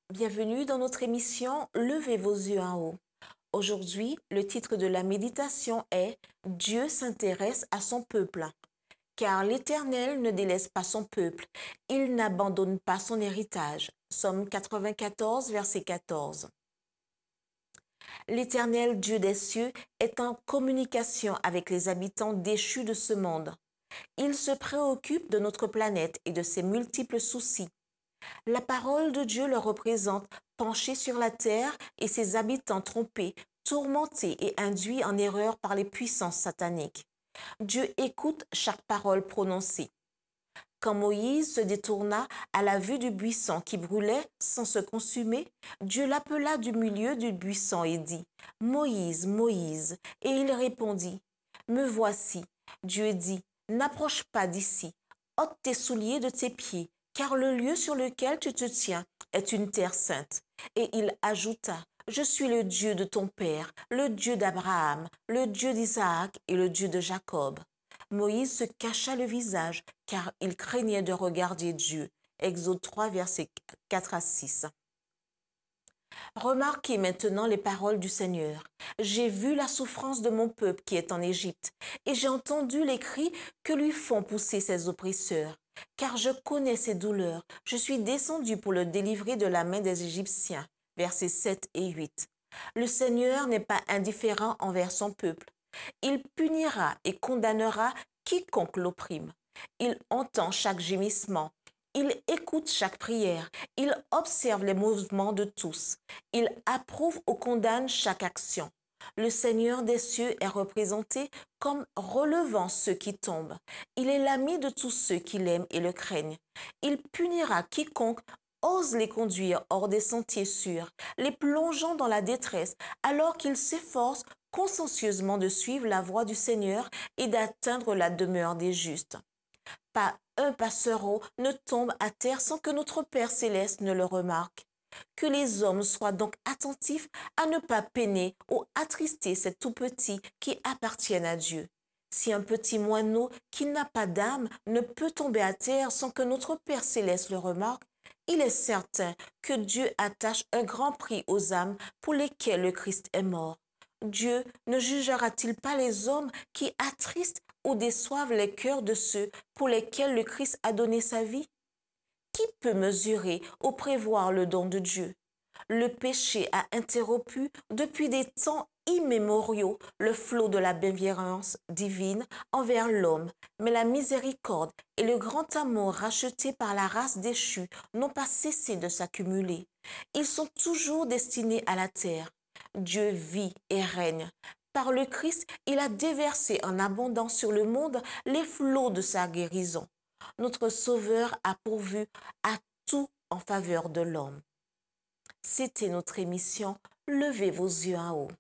Bienvenue dans notre émission Levez vos yeux en haut. Aujourd'hui, le titre de la méditation est Dieu s'intéresse à son peuple. Car l'Éternel ne délaisse pas son peuple, il n'abandonne pas son héritage. Psaume 94, verset 14. L'Éternel Dieu des cieux est en communication avec les habitants déchus de ce monde. Il se préoccupe de notre planète et de ses multiples soucis. La parole de Dieu le représente penché sur la terre et ses habitants trompés, tourmentés et induits en erreur par les puissances sataniques. Dieu écoute chaque parole prononcée. Quand Moïse se détourna à la vue du buisson qui brûlait sans se consumer, Dieu l'appela du milieu du buisson et dit « Moïse, Moïse » et il répondit « Me voici ». Dieu dit « N'approche pas d'ici, ôte tes souliers de tes pieds, car le lieu sur lequel tu te tiens est une terre sainte. » Et il ajouta « Je suis le Dieu de ton père, le Dieu d'Abraham, le Dieu d'Isaac et le Dieu de Jacob. » Moïse se cacha le visage, car il craignait de regarder Dieu. Exode 3, versets 4 à 6. Remarquez maintenant les paroles du Seigneur. J'ai vu la souffrance de mon peuple qui est en Égypte, et j'ai entendu les cris que lui font pousser ses oppresseurs. Car je connais ses douleurs, je suis descendu pour le délivrer de la main des Égyptiens. Versets 7 et 8. Le Seigneur n'est pas indifférent envers son peuple. Il punira et condamnera quiconque l'opprime. Il entend chaque gémissement. Il écoute chaque prière. Il observe les mouvements de tous. Il approuve ou condamne chaque action. Le Seigneur des cieux est représenté comme relevant ceux qui tombent. Il est l'ami de tous ceux qui l'aiment et le craignent. Il punira quiconque ose les conduire hors des sentiers sûrs, les plongeant dans la détresse, alors qu'ils s'efforcent consciencieusement de suivre la voie du Seigneur et d'atteindre la demeure des justes. Pas un passereau ne tombe à terre sans que notre Père céleste ne le remarque. Que les hommes soient donc attentifs à ne pas peiner ou attrister ces tout-petits qui appartiennent à Dieu. Si un petit moineau qui n'a pas d'âme ne peut tomber à terre sans que notre Père céleste le remarque, il est certain que Dieu attache un grand prix aux âmes pour lesquelles le Christ est mort. Dieu ne jugera-t-il pas les hommes qui attristent ou déçoivent les cœurs de ceux pour lesquels le Christ a donné sa vie? Qui peut mesurer ou prévoir le don de Dieu? Le péché a interrompu depuis des temps immémoriaux le flot de la bienveillance divine envers l'homme, mais la miséricorde et le grand amour racheté par la race déchue n'ont pas cessé de s'accumuler. Ils sont toujours destinés à la terre. Dieu vit et règne. Par le Christ, il a déversé en abondance sur le monde les flots de sa guérison. Notre Sauveur a pourvu à tout en faveur de l'homme. C'était notre émission Levez vos yeux en haut.